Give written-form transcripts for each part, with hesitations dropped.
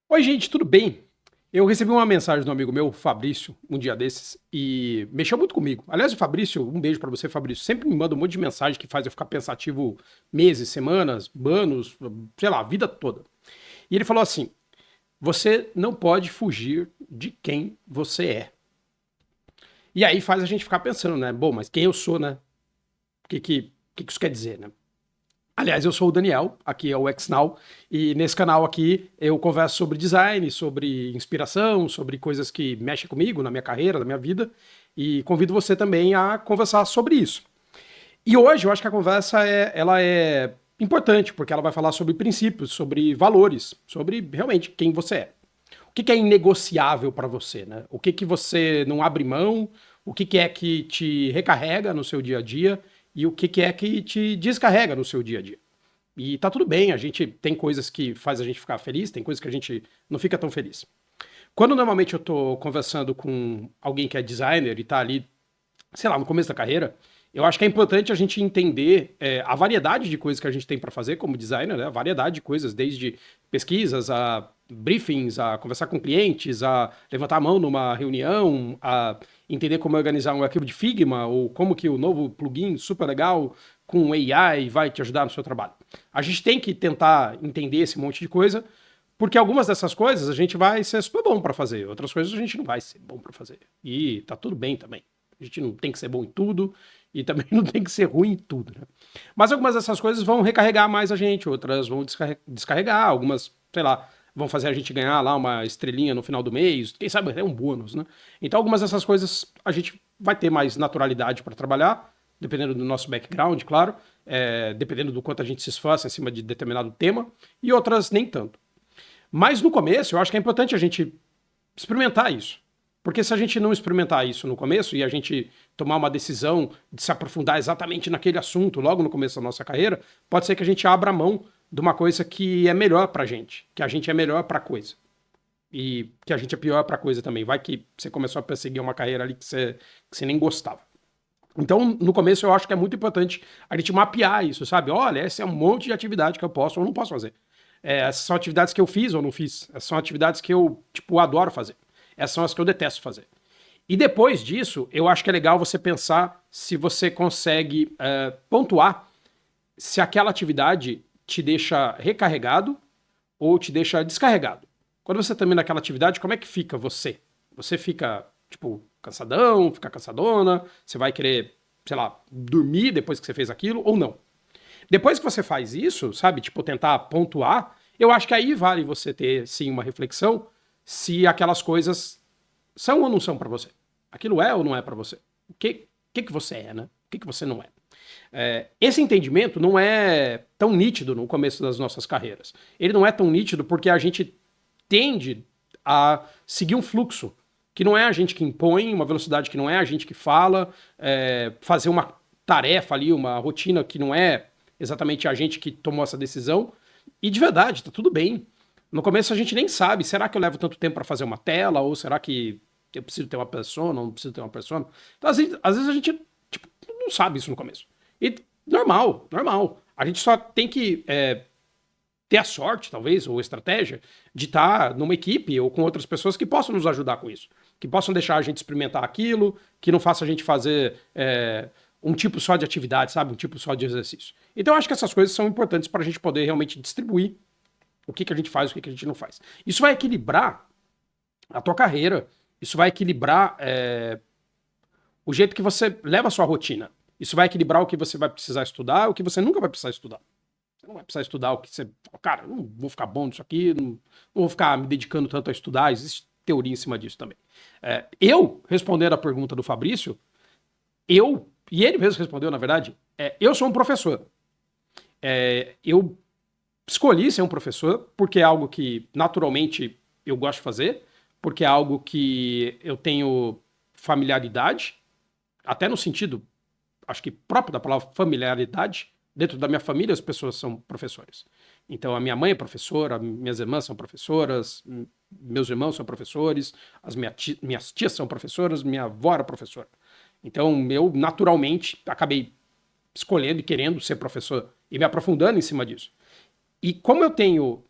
Oi, gente, tudo bem? Eu recebi uma mensagem do amigo meu, Fabrício, um dia desses, e mexeu muito comigo. Aliás, o Fabrício, um beijo pra você, Fabrício, sempre me manda um monte de mensagem que faz eu ficar pensativo meses, semanas, anos, sei lá, a vida toda. E ele falou assim: você não pode fugir de quem você é. E aí faz a gente ficar pensando, né? Bom, mas quem eu sou, né? O que isso quer dizer, né? Aliás, eu sou o Daniel, aqui é o XNow, e nesse canal aqui eu converso sobre design, sobre inspiração, sobre coisas que mexem comigo, na minha carreira, na minha vida, e convido você também a conversar sobre isso. E hoje eu acho que a conversa ela é importante, porque ela vai falar sobre princípios, sobre valores, sobre realmente quem você é. O que é inegociável para você, né? O que você não abre mão, o que é que te recarrega no seu dia a dia e o que é que te descarrega no seu dia a dia. E tá tudo bem, a gente tem coisas que faz a gente ficar feliz, tem coisas que a gente não fica tão feliz. Quando normalmente eu tô conversando com alguém que é designer e tá ali, sei lá, no começo da carreira, eu acho que é importante a gente entender a variedade de coisas que a gente tem para fazer como designer, né? A variedade de coisas, desde pesquisas, a briefings, a conversar com clientes, a levantar a mão numa reunião, a entender como organizar um arquivo de Figma ou como que o novo plugin super legal com AI vai te ajudar no seu trabalho. A gente tem que tentar entender esse monte de coisa, porque algumas dessas coisas a gente vai ser super bom para fazer, outras coisas a gente não vai ser bom para fazer. E tá tudo bem também. A gente não tem que ser bom em tudo e também não tem que ser ruim em tudo, né? Mas algumas dessas coisas vão recarregar mais a gente, outras vão descarregar, algumas, sei lá, vão fazer a gente ganhar lá uma estrelinha no final do mês, quem sabe até um bônus, né? Então algumas dessas coisas a gente vai ter mais naturalidade para trabalhar, dependendo do nosso background, claro, dependendo do quanto a gente se esforça em cima de determinado tema, e outras nem tanto. Mas no começo, eu acho que é importante a gente experimentar isso. Porque se a gente não experimentar isso no começo e a gente tomar uma decisão de se aprofundar exatamente naquele assunto logo no começo da nossa carreira, pode ser que a gente abra mão de uma coisa que é melhor pra gente, que a gente é melhor pra coisa. E que a gente é pior pra coisa também. Vai que você começou a perseguir uma carreira ali que você nem gostava. Então, no começo, eu acho que é muito importante a gente mapear isso, sabe? Olha, esse é um monte de atividade que eu posso ou não posso fazer. Essas são atividades que eu fiz ou não fiz. Essas são atividades que eu, tipo, adoro fazer. Essas são as que eu detesto fazer. E depois disso, eu acho que é legal você pensar se você consegue pontuar se aquela atividade te deixa recarregado ou te deixa descarregado. Quando você termina aquela atividade, como é que fica você? Você fica, tipo, cansadão, fica cansadona, você vai querer, sei lá, dormir depois que você fez aquilo ou não? Depois que você faz isso, sabe, tipo, tentar pontuar, eu acho que aí vale você ter, sim, uma reflexão se aquelas coisas são ou não são para você. Aquilo é ou não é para você. O que você é, né? O que você não é. Esse entendimento não é tão nítido no começo das nossas carreiras. Ele não é tão nítido porque a gente tende a seguir um fluxo que não é a gente que impõe, uma velocidade que não é a gente que fala, fazer uma tarefa ali, uma rotina que não é exatamente a gente que tomou essa decisão. E de verdade, tá tudo bem. No começo a gente nem sabe, será que eu levo tanto tempo para fazer uma tela? Ou será que eu preciso ter uma persona, ou não preciso ter uma persona? Então, às vezes a gente tipo, não sabe isso no começo. E normal, normal. A gente só tem que ter a sorte, talvez, ou estratégia, de estar numa equipe ou com outras pessoas que possam nos ajudar com isso. Que possam deixar a gente experimentar aquilo, que não faça a gente fazer um tipo só de atividade, sabe? Um tipo só de exercício. Então, eu acho que essas coisas são importantes para a gente poder realmente distribuir o que a gente faz e o que a gente não faz. Isso vai equilibrar a tua carreira, isso vai equilibrar o jeito que você leva a sua rotina. Isso vai equilibrar o que você vai precisar estudar e o que você nunca vai precisar estudar. Você não vai precisar estudar o que você. Cara, eu não vou ficar bom nisso aqui, não vou ficar me dedicando tanto a estudar. Existe teoria em cima disso também. Eu, respondendo a pergunta do Fabrício, e ele mesmo respondeu, na verdade, eu sou um professor. Eu escolhi ser um professor porque é algo que naturalmente eu gosto de fazer, porque é algo que eu tenho familiaridade, até no sentido, acho que próprio da palavra familiaridade. Dentro da minha família, as pessoas são professores. Então, a minha mãe é professora, minhas irmãs são professoras, meus irmãos são professores, minhas tias são professoras, minha avó era professora. Então, eu naturalmente acabei escolhendo e querendo ser professor e me aprofundando em cima disso. E como eu tenho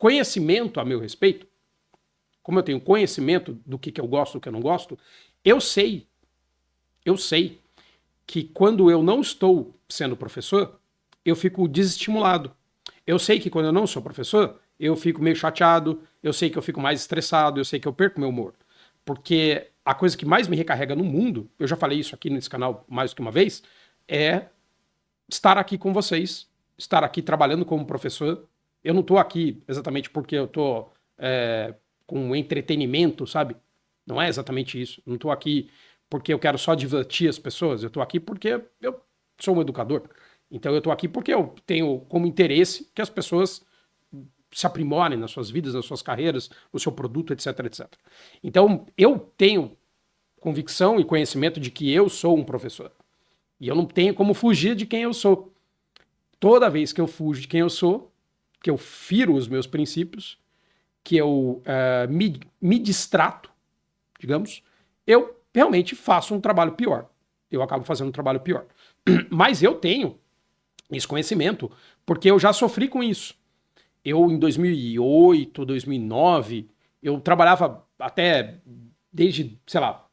conhecimento a meu respeito, como eu tenho conhecimento do que eu gosto, do que eu não gosto, eu sei que quando eu não estou sendo professor, eu fico desestimulado. Eu sei que quando eu não sou professor, eu fico meio chateado, eu sei que eu fico mais estressado, eu sei que eu perco meu humor. Porque a coisa que mais me recarrega no mundo, eu já falei isso aqui nesse canal mais do que uma vez, é estar aqui com vocês, estar aqui trabalhando como professor. Eu não estou aqui exatamente porque eu estou com entretenimento, sabe? Não é exatamente isso. Eu não estou aqui porque eu quero só divertir as pessoas. Eu estou aqui porque eu sou um educador. Então eu estou aqui porque eu tenho como interesse que as pessoas se aprimorem nas suas vidas, nas suas carreiras, no seu produto, etc, etc. Então eu tenho convicção e conhecimento de que eu sou um professor. E eu não tenho como fugir de quem eu sou. Toda vez que eu fujo de quem eu sou, que eu firo os meus princípios, que eu me distrato, digamos, eu realmente faço um trabalho pior. Eu acabo fazendo um trabalho pior. Mas eu tenho esse conhecimento porque eu já sofri com isso. Eu, em 2008, 2009, eu trabalhava até desde, sei lá,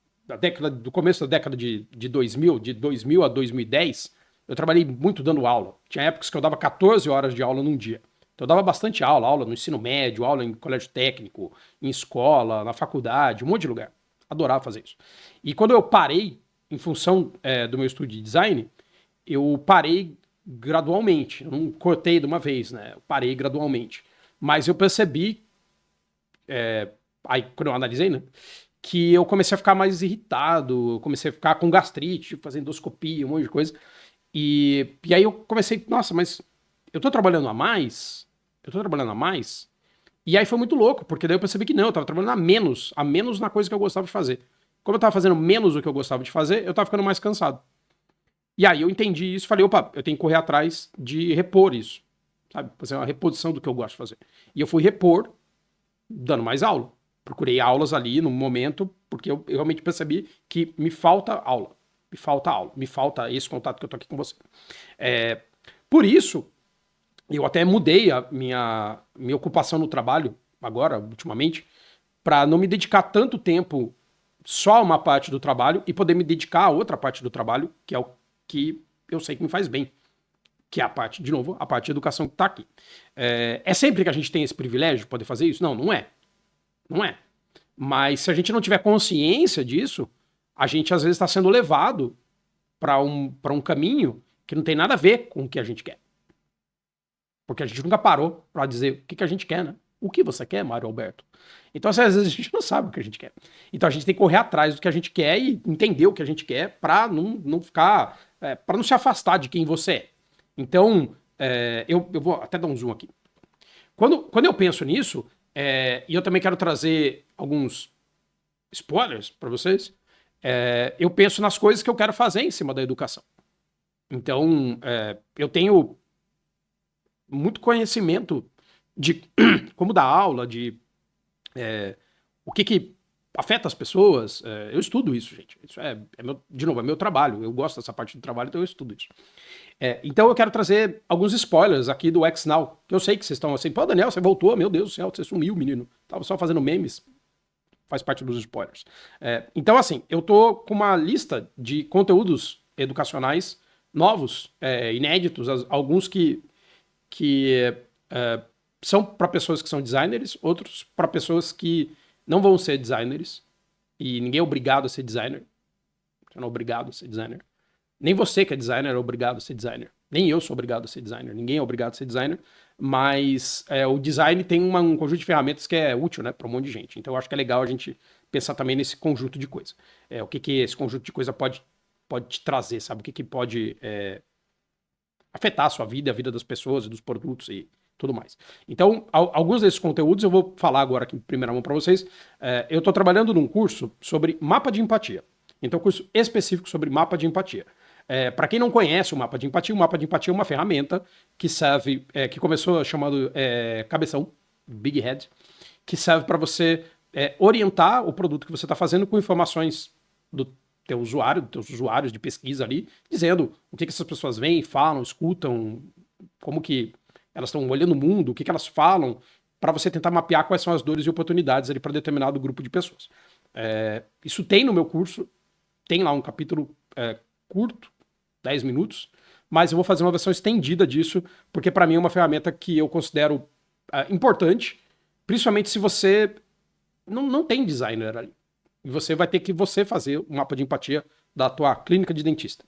do começo da década de 2000, de 2000 a 2010, eu trabalhei muito dando aula. Tinha épocas que eu dava 14 horas de aula num dia. Então eu dava bastante aula, aula no ensino médio, aula em colégio técnico, em escola, na faculdade, um monte de lugar. Adorava fazer isso. E quando eu parei, em função do meu estudo de design, eu parei gradualmente. Eu não cortei de uma vez, né? Eu parei gradualmente. Mas eu percebi, aí quando eu analisei, né? Que eu comecei a ficar mais irritado, comecei a ficar com gastrite, fazer endoscopia, um monte de coisa. E aí eu comecei, nossa, mas eu tô trabalhando a mais? Eu tô trabalhando a mais? E aí foi muito louco, porque daí eu percebi que não, eu tava trabalhando a menos na coisa que eu gostava de fazer. Como eu tava fazendo menos do que eu gostava de fazer, eu tava ficando mais cansado. E aí eu entendi isso e falei, opa, eu tenho que correr atrás de repor isso, sabe? Fazer uma reposição do que eu gosto de fazer. E eu fui repor dando mais aula. Procurei aulas ali no momento, porque eu realmente percebi que me falta aula. Me falta aula, me falta esse contato que eu tô aqui com você. Por isso, eu até mudei a minha ocupação no trabalho, agora, ultimamente, para não me dedicar tanto tempo só a uma parte do trabalho e poder me dedicar a outra parte do trabalho, que é o que eu sei que me faz bem. Que é a parte, de novo, a parte de educação que está aqui. É sempre que a gente tem esse privilégio de poder fazer isso? Não, não é. Não é. Mas se a gente não tiver consciência disso, a gente às vezes está sendo levado para um caminho que não tem nada a ver com o que a gente quer. Porque a gente nunca parou para dizer o que a gente quer, né? O que você quer, Mário Alberto? Então, às vezes, a gente não sabe o que a gente quer. Então, a gente tem que correr atrás do que a gente quer e entender o que a gente quer para não ficar. Para não se afastar de quem você é. Então, eu vou até dar um zoom aqui. Quando eu penso nisso, e eu também quero trazer alguns spoilers para vocês, eu penso nas coisas que eu quero fazer em cima da educação. Então, eu tenho muito conhecimento de como dar aula, de o que afeta as pessoas. Eu estudo isso, gente. Isso de novo, é meu trabalho. Eu gosto dessa parte do trabalho, então eu estudo isso. Então eu quero trazer alguns spoilers aqui do XNow, que eu sei que vocês estão assim, pô, Daniel, você voltou, meu Deus do céu, você sumiu, menino. Tava só fazendo memes. Faz parte dos spoilers. Então, assim, eu tô com uma lista de conteúdos educacionais novos, inéditos, alguns que são para pessoas que são designers, outros para pessoas que não vão ser designers, e ninguém é obrigado a ser designer. Você não é obrigado a ser designer. Nem você que é designer é obrigado a ser designer. Nem eu sou obrigado a ser designer. Ninguém é obrigado a ser designer. Mas o design tem um conjunto de ferramentas que é útil, né, para um monte de gente. Então eu acho que é legal a gente pensar também nesse conjunto de coisa. O que esse conjunto de coisa pode te trazer, sabe? O que pode afetar a sua vida, a vida das pessoas, dos produtos e tudo mais. Então, alguns desses conteúdos eu vou falar agora aqui em primeira mão para vocês. Eu estou trabalhando num curso sobre mapa de empatia. Então, curso específico sobre mapa de empatia. Para quem não conhece o mapa de empatia é uma ferramenta que serve, que começou chamado Cabeção, Big Head, que serve para você orientar o produto que você está fazendo com informações do teu usuário, dos teus usuários de pesquisa ali, dizendo o que essas pessoas veem, falam, escutam, como que elas estão olhando o mundo, o que elas falam, para você tentar mapear quais são as dores e oportunidades ali para determinado grupo de pessoas. Isso tem no meu curso, tem lá um capítulo curto, 10 minutos, mas eu vou fazer uma versão estendida disso, porque para mim é uma ferramenta que eu considero importante, principalmente se você não tem designer ali. E você vai ter que fazer um mapa de empatia da tua clínica de dentista.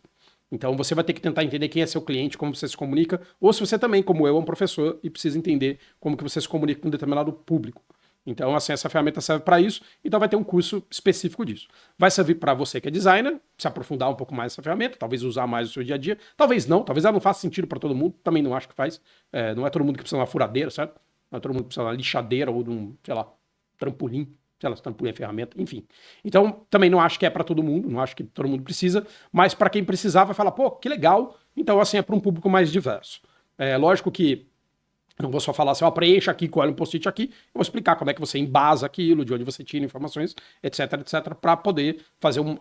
Então você vai ter que tentar entender quem é seu cliente, como você se comunica, ou se você também, como eu, é um professor e precisa entender como que você se comunica com um determinado público. Então, assim, essa ferramenta serve para isso, então vai ter um curso específico disso. Vai servir para você que é designer, se aprofundar um pouco mais nessa ferramenta, talvez usar mais no seu dia a dia, talvez ela não faça sentido para todo mundo, também não acho que faz. Não é todo mundo que precisa de uma furadeira, certo? Não é todo mundo que precisa de uma lixadeira ou de um, sei lá, trampolim. Sei lá, trampolim é ferramenta, enfim. Então, também não acho que é para todo mundo, não acho que todo mundo precisa, mas para quem precisar vai falar, pô, que legal. Então, assim, é para um público mais diverso. Lógico que não vou só falar assim, ó, preencha aqui, colhe um post-it aqui, eu vou explicar como é que você embasa aquilo, de onde você tira informações, etc, etc, para poder fazer um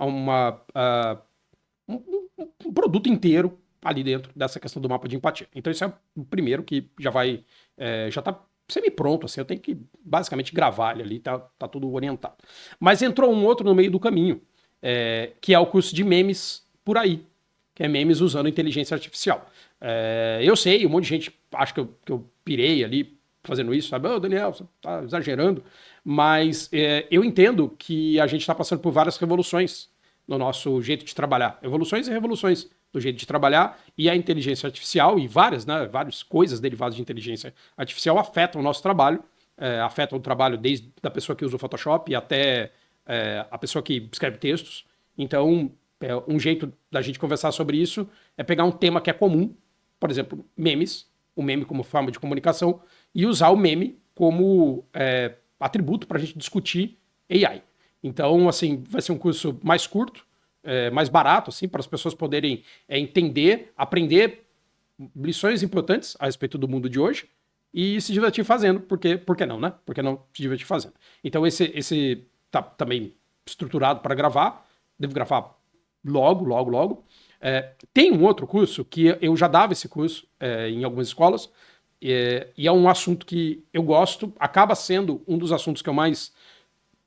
produto inteiro ali dentro dessa questão do mapa de empatia. Então isso é o primeiro que já tá semi-pronto, assim, eu tenho que basicamente gravar ele ali, tá tudo orientado. Mas entrou um outro no meio do caminho, que é o curso de memes por aí, que é memes usando inteligência artificial. Eu sei, um monte de gente acha que eu pirei ali fazendo isso, sabe? Ô, Daniel, você tá exagerando. Mas eu entendo que a gente está passando por várias revoluções no nosso jeito de trabalhar. Evoluções e revoluções do jeito de trabalhar, e a inteligência artificial e várias coisas derivadas de inteligência artificial afetam o nosso trabalho, afetam o trabalho desde a pessoa que usa o Photoshop até a pessoa que escreve textos. Então, um jeito da gente conversar sobre isso é pegar um tema que é comum, por exemplo, memes, o meme como forma de comunicação, e usar o meme como atributo para a gente discutir AI. Então, assim, vai ser um curso mais curto, mais barato, assim, para as pessoas poderem entender, aprender lições importantes a respeito do mundo de hoje e se divertir fazendo, por que não, né? Por que não se divertir fazendo? Então, esse tá também estruturado para gravar, devo gravar logo. Tem um outro curso que eu já dava esse curso em algumas escolas, e é um assunto que eu gosto, acaba sendo um dos assuntos que eu mais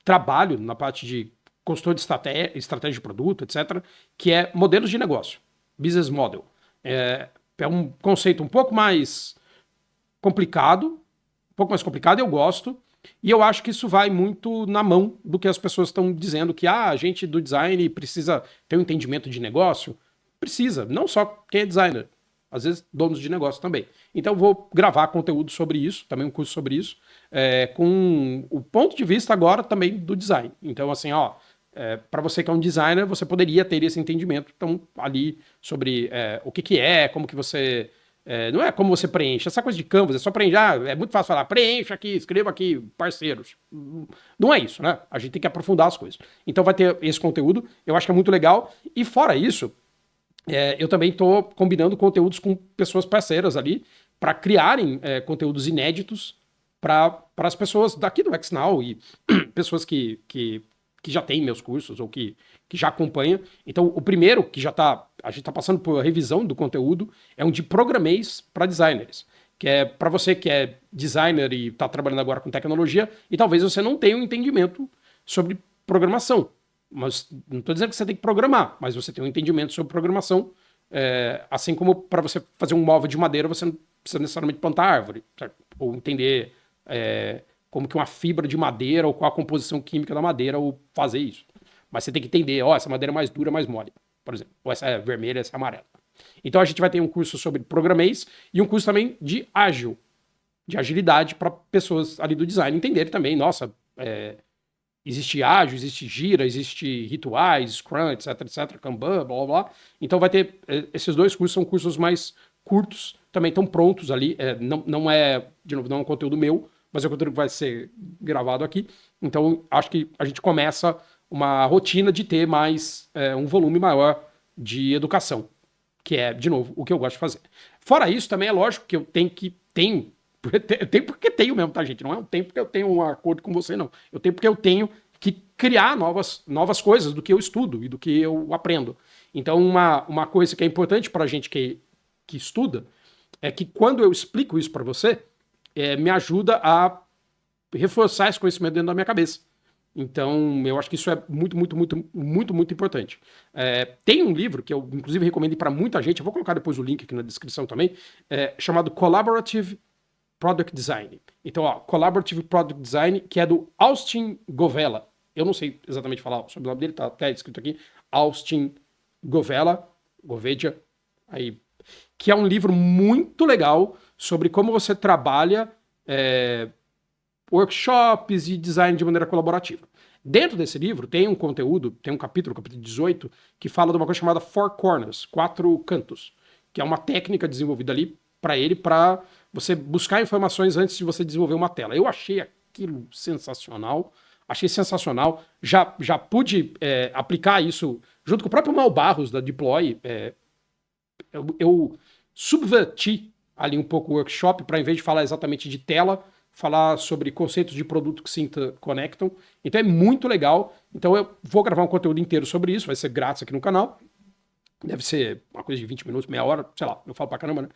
trabalho na parte de consultor de estratégia de produto, etc., que é modelos de negócio, business model. É um conceito um pouco mais complicado, eu gosto, e eu acho que isso vai muito na mão do que as pessoas estão dizendo, que a gente do design precisa ter um entendimento de negócio. Precisa, não só quem é designer, às vezes donos de negócio também. Então vou gravar conteúdo sobre isso, também um curso sobre isso, com o ponto de vista agora também do design. Então assim, para você que é um designer, você poderia ter esse entendimento, então ali sobre o que é, como que você... não é como você preenche, essa coisa de Canvas, é só preencher, é muito fácil falar, preencha aqui, escreva aqui, parceiros. Não é isso, né? A gente tem que aprofundar as coisas. Então vai ter esse conteúdo, eu acho que é muito legal, e fora isso, eu também estou combinando conteúdos com pessoas parceiras ali para criarem conteúdos inéditos para as pessoas daqui do XNow e pessoas que já têm meus cursos ou que já acompanham. Então, o primeiro que a gente está passando por revisão do conteúdo é um de programês para designers, que é para você que é designer e está trabalhando agora com tecnologia e talvez você não tenha um entendimento sobre programação. Mas não estou dizendo que você tem que programar, mas você tem um entendimento sobre programação, assim como para você fazer um móvel de madeira, você não precisa necessariamente plantar árvore, certo? Ou entender como que uma fibra de madeira ou qual a composição química da madeira ou fazer isso. Mas você tem que entender, essa madeira é mais dura, mais mole, por exemplo. Ou essa é vermelha, essa é amarela. Então a gente vai ter um curso sobre programês e um curso também de ágil, de agilidade para pessoas ali do design entenderem também, existe ágil, existe gira, existe rituais, Scrum, etc, Kanban, blá, blá, blá. Então vai ter, esses dois cursos são cursos mais curtos, também estão prontos ali, não é um conteúdo meu, mas é um conteúdo que vai ser gravado aqui. Então acho que a gente começa uma rotina de ter mais, um volume maior de educação, que é, de novo, o que eu gosto de fazer. Fora isso, também é lógico que eu tenho porque tenho mesmo, tá, gente? Não é um tempo porque eu tenho um acordo com você, não. Eu tenho porque eu tenho que criar novas coisas do que eu estudo e do que eu aprendo. Então, uma coisa que é importante para a gente que estuda é que quando eu explico isso para você, me ajuda a reforçar esse conhecimento dentro da minha cabeça. Então, eu acho que isso é muito, muito, muito, muito, muito importante. Tem um livro que eu, inclusive, recomendo para muita gente, eu vou colocar depois o link aqui na descrição também, chamado Collaborative Product Design. Então, ó, Collaborative Product Design, que é do Austin Govella. Eu não sei exatamente falar sobre o nome dele, tá até escrito aqui, Austin Govella, Govedia, aí, que é um livro muito legal sobre como você trabalha workshops e design de maneira colaborativa. Dentro desse livro tem um conteúdo, tem um capítulo 18, que fala de uma coisa chamada Four Corners, 4 cantos, que é uma técnica desenvolvida ali para você buscar informações antes de você desenvolver uma tela. Eu achei aquilo sensacional, achei sensacional, já pude aplicar isso junto com o próprio Mal Barros da Deploy, eu subverti ali um pouco o workshop para, em vez de falar exatamente de tela, falar sobre conceitos de produto que se interconectam. Então é muito legal. Então eu vou gravar um conteúdo inteiro sobre isso, vai ser grátis aqui no canal. Deve ser uma coisa de 20 minutos, meia hora, sei lá, eu falo pra caramba, né?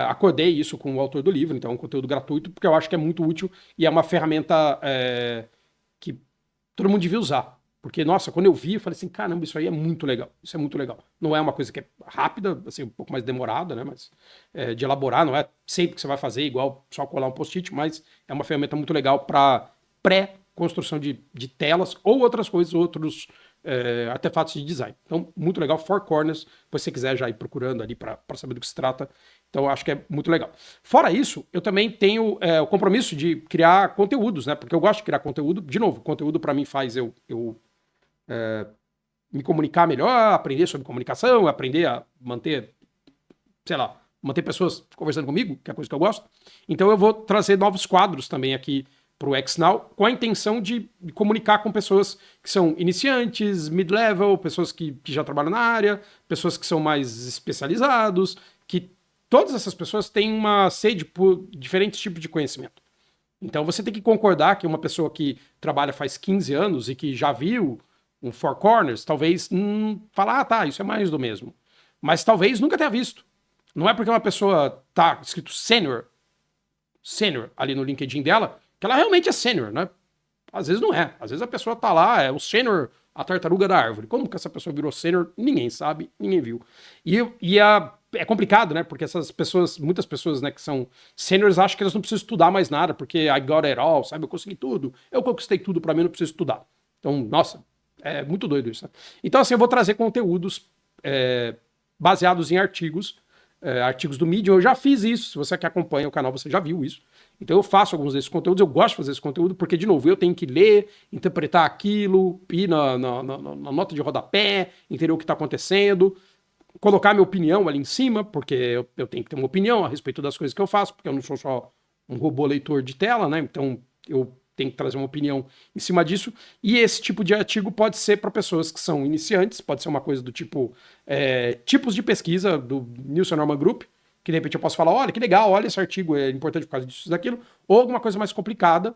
Acordei isso com o autor do livro, então é um conteúdo gratuito, porque eu acho que é muito útil e é uma ferramenta que todo mundo devia usar. Porque, nossa, quando eu vi, eu falei assim, caramba, isso aí é muito legal. Isso é muito legal. Não é uma coisa que é rápida, assim, um pouco mais demorada, né? Mas de elaborar, não é sempre que você vai fazer igual só colar um post-it, mas é uma ferramenta muito legal para pré-construção de telas ou outras coisas, outros artefatos de design. Então, muito legal. Four Corners, depois se você quiser já ir procurando ali para saber do que se trata. Então, eu acho que é muito legal. Fora isso, eu também tenho o compromisso de criar conteúdos, né? Porque eu gosto de criar conteúdo. De novo, conteúdo para mim faz eu me comunicar melhor, aprender sobre comunicação, aprender a manter, sei lá, manter pessoas conversando comigo, que é a coisa que eu gosto. Então eu vou trazer novos quadros também aqui para o XNow, com a intenção de comunicar com pessoas que são iniciantes, mid-level, pessoas que já trabalham na área, pessoas que são mais especializados, que todas essas pessoas têm uma sede por diferentes tipos de conhecimento. Então você tem que concordar que uma pessoa que trabalha faz 15 anos e que já viu um Four Corners, talvez falar, tá, isso é mais do mesmo. Mas talvez nunca tenha visto. Não é porque uma pessoa tá escrito senior ali no LinkedIn dela, que ela realmente é senior, né? Às vezes não é. Às vezes a pessoa tá lá, é o senior, a tartaruga da árvore. Como que essa pessoa virou senior, ninguém sabe, ninguém viu. É complicado, né? Porque essas pessoas, muitas pessoas, né, que são seniors, acham que elas não precisam estudar mais nada, porque I got it all, sabe? Eu consegui tudo, eu conquistei tudo, pra mim eu não preciso estudar. Então, nossa, é muito doido isso. Né? Então, assim, eu vou trazer conteúdos baseados em artigos do Medium. Eu já fiz isso. Se você que acompanha o canal, você já viu isso. Então, eu faço alguns desses conteúdos. Eu gosto de fazer esse conteúdo porque, de novo, eu tenho que ler, interpretar aquilo, ir na nota de rodapé, entender o que está acontecendo, colocar minha opinião ali em cima, porque eu tenho que ter uma opinião a respeito das coisas que eu faço, porque eu não sou só um robô leitor de tela, né? Então, eu tem que trazer uma opinião em cima disso, e esse tipo de artigo pode ser para pessoas que são iniciantes, pode ser uma coisa do tipo tipos de pesquisa do Nielsen Norman Group, que de repente eu posso falar, olha, que legal, olha esse artigo, é importante por causa disso e daquilo, ou alguma coisa mais complicada,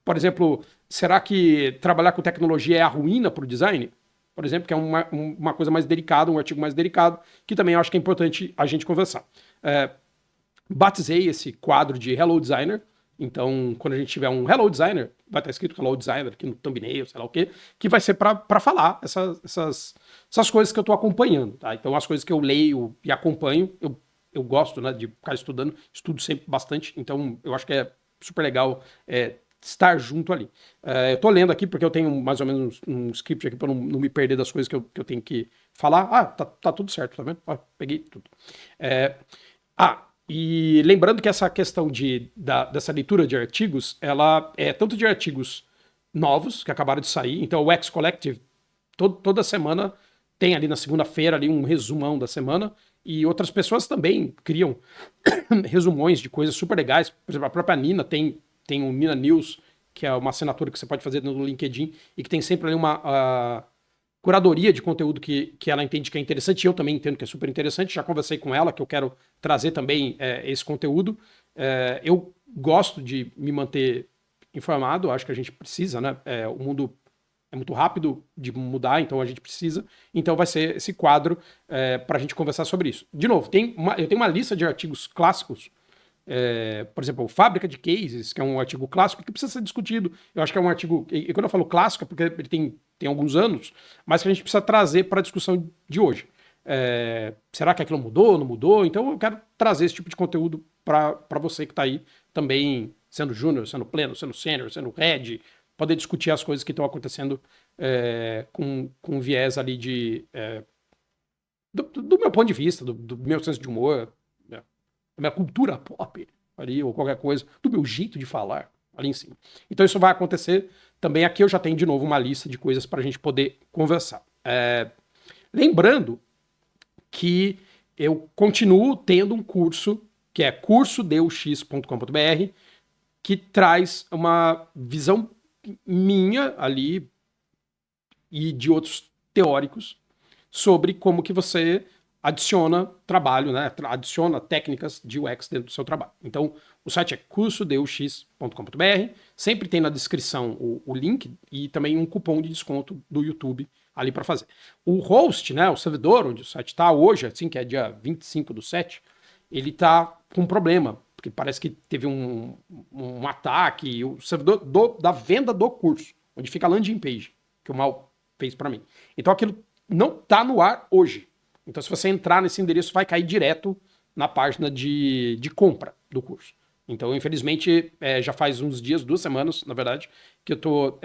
por exemplo, será que trabalhar com tecnologia é a ruína para o design? Por exemplo, que é uma coisa mais delicada, um artigo mais delicado, que também eu acho que é importante a gente conversar. Batizei esse quadro de Hello Designer. Então, quando a gente tiver um Hello Designer, vai estar escrito Hello Designer aqui no thumbnail, sei lá o quê, que vai ser para falar essas coisas que eu estou acompanhando, tá? Então, as coisas que eu leio e acompanho, eu gosto, né, de ficar estudando, estudo sempre bastante, então eu acho que é super legal estar junto ali. Eu estou lendo aqui porque eu tenho mais ou menos um script aqui para não me perder das coisas que eu tenho que falar. Tá tudo certo, tá vendo? Peguei tudo. E lembrando que essa questão dessa leitura de artigos, ela é tanto de artigos novos, que acabaram de sair, então o X Collective, toda semana tem ali na segunda-feira ali um resumão da semana, e outras pessoas também criam resumões de coisas super legais. Por exemplo, a própria Nina tem o Nina News, que é uma assinatura que você pode fazer no LinkedIn, e que tem sempre ali uma curadoria de conteúdo que ela entende que é interessante, e eu também entendo que é super interessante. Já conversei com ela, que eu quero trazer também esse conteúdo. Eu gosto de me manter informado, acho que a gente precisa, né? O mundo é muito rápido de mudar, então a gente precisa. Então vai ser esse quadro para a gente conversar sobre isso. De novo, eu tenho uma lista de artigos clássicos Por exemplo, Fábrica de Cases, que é um artigo clássico que precisa ser discutido. Eu acho que é um artigo, e quando eu falo clássico é porque ele tem alguns anos, mas que a gente precisa trazer para a discussão de hoje. Será que aquilo mudou, não mudou? Então eu quero trazer esse tipo de conteúdo para você que está aí também, sendo júnior, sendo pleno, sendo sênior, sendo head, poder discutir as coisas que estão acontecendo com viés ali do meu ponto de vista, do meu senso de humor, da minha cultura pop, ali, ou qualquer coisa, do meu jeito de falar, ali em cima. Então isso vai acontecer também. Aqui eu já tenho de novo uma lista de coisas para a gente poder conversar. Lembrando que eu continuo tendo um curso, que é cursodeux.com.br, que traz uma visão minha ali e de outros teóricos sobre como que você adiciona trabalho, né? Adiciona técnicas de UX dentro do seu trabalho. Então, o site é cursodeux.com.br, sempre tem na descrição o link e também um cupom de desconto do YouTube ali para fazer. O host, né, o servidor onde o site está hoje, assim, que é dia 25/7, ele está com um problema, porque parece que teve um ataque, o servidor da venda do curso, onde fica a landing page, que o Mal fez para mim. Então aquilo não está no ar hoje. Então se você entrar nesse endereço, vai cair direto na página de compra do curso. Então, infelizmente, já faz uns dias, 2 semanas, na verdade, que eu estou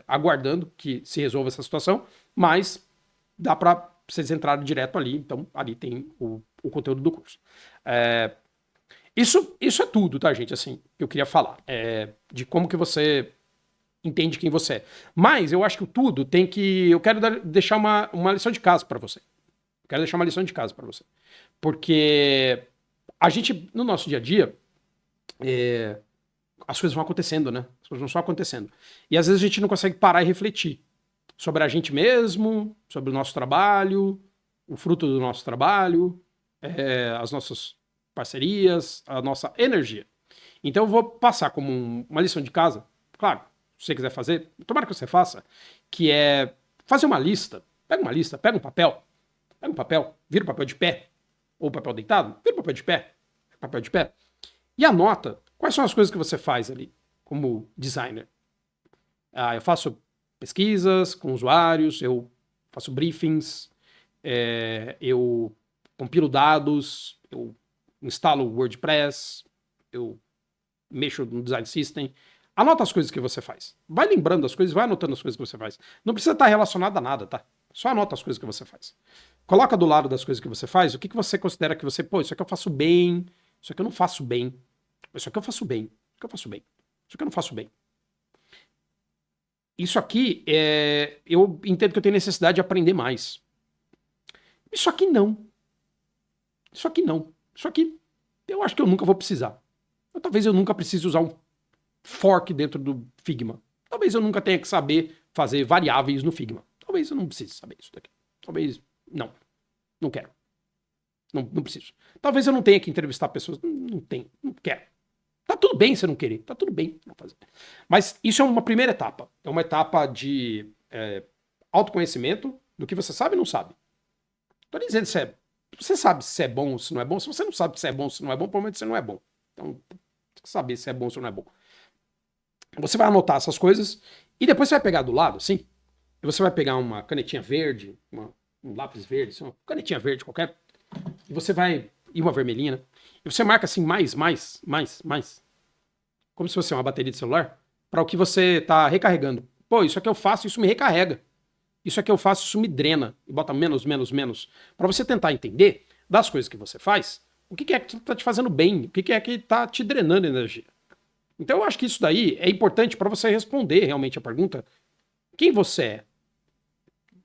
aguardando que se resolva essa situação, mas dá para vocês entrarem direto ali, então ali tem o conteúdo do curso. Isso é tudo, tá, gente? Assim, que eu queria falar. De como que você entende quem você é. Mas eu acho que o tudo tem que... Eu quero deixar uma lição de casa para você. Quero deixar uma lição de casa para você. Porque a gente, no nosso dia a dia, as coisas vão acontecendo, né? As coisas vão só acontecendo. E às vezes a gente não consegue parar e refletir sobre a gente mesmo, sobre o nosso trabalho, o fruto do nosso trabalho, as nossas parcerias, a nossa energia. Então eu vou passar como uma lição de casa, claro, se você quiser fazer, tomara que você faça, que é fazer uma lista. Pega uma lista, pega um papel, vira o papel de pé, ou papel deitado, vira o papel de pé, e anota quais são as coisas que você faz ali, como designer. Eu faço pesquisas com usuários, eu faço briefings, eu compilo dados, eu instalo o WordPress, eu mexo no design system. Anota as coisas que você faz. Vai lembrando as coisas, vai anotando as coisas que você faz. Não precisa estar relacionado a nada, tá? Só anota as coisas que você faz. Coloca do lado das coisas que você faz, o que você considera que você... Pô, isso aqui eu faço bem, isso aqui eu não faço bem, isso aqui eu faço bem, isso aqui eu faço bem, isso aqui eu não faço bem. Isso aqui, eu entendo que eu tenho necessidade de aprender mais. Isso aqui não. Isso aqui não. Isso aqui eu acho que eu nunca vou precisar. Talvez eu nunca precise usar um fork dentro do Figma. Talvez eu nunca tenha que saber fazer variáveis no Figma. Talvez eu não precise saber isso daqui. Talvez não. Não quero. Não preciso. Talvez eu não tenha que entrevistar pessoas. Não tenho. Não quero. Tá tudo bem você não querer. Tá tudo bem não fazer. Mas isso é uma primeira etapa. É uma etapa de autoconhecimento do que você sabe e não sabe. Tô dizendo se você sabe se é bom ou se não é bom. Se você não sabe se é bom ou se não é bom, provavelmente você não é bom. Então, saber se é bom ou se não é bom. Você vai anotar essas coisas e depois você vai pegar do lado, assim, e você vai pegar uma canetinha verde, um lápis verde, uma canetinha verde qualquer, e você vai... E uma vermelhinha, né? E você marca assim, mais. Como se fosse uma bateria de celular, para o que você tá recarregando. Pô, isso aqui eu faço, isso me recarrega. Isso aqui eu faço, isso me drena. E bota menos. Para você tentar entender das coisas que você faz, o que é que tá te fazendo bem, o que é que tá te drenando energia. Então eu acho que isso daí é importante para você responder realmente a pergunta: quem você é?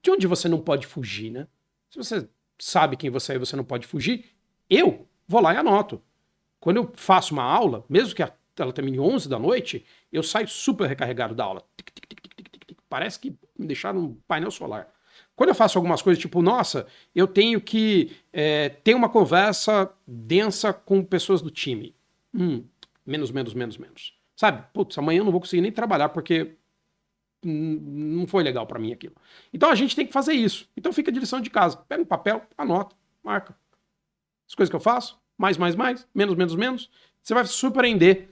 De onde você não pode fugir, né? Se você sabe quem você é e você não pode fugir, eu vou lá e anoto. Quando eu faço uma aula, mesmo que ela termine 11 da noite, eu saio super recarregado da aula. Parece que me deixaram um painel solar. Quando eu faço algumas coisas tipo, nossa, eu tenho que ter uma conversa densa com pessoas do time. Menos. Sabe? Putz, amanhã eu não vou conseguir nem trabalhar porque não foi legal pra mim aquilo. Então a gente tem que fazer isso. Então fica a lição de casa. Pega um papel, anota, marca. As coisas que eu faço, mais, menos. Você vai se surpreender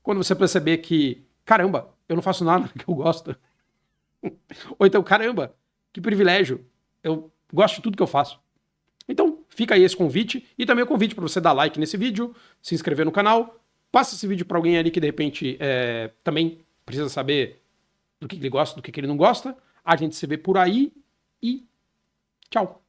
quando você perceber que, caramba, eu não faço nada que eu gosto. Ou então, caramba, que privilégio, eu gosto de tudo que eu faço. Então, fica aí esse convite e também o convite para você dar like nesse vídeo, se inscrever no canal, passa esse vídeo para alguém ali que de repente também precisa saber do que ele gosta, do que ele não gosta. A gente se vê por aí e tchau.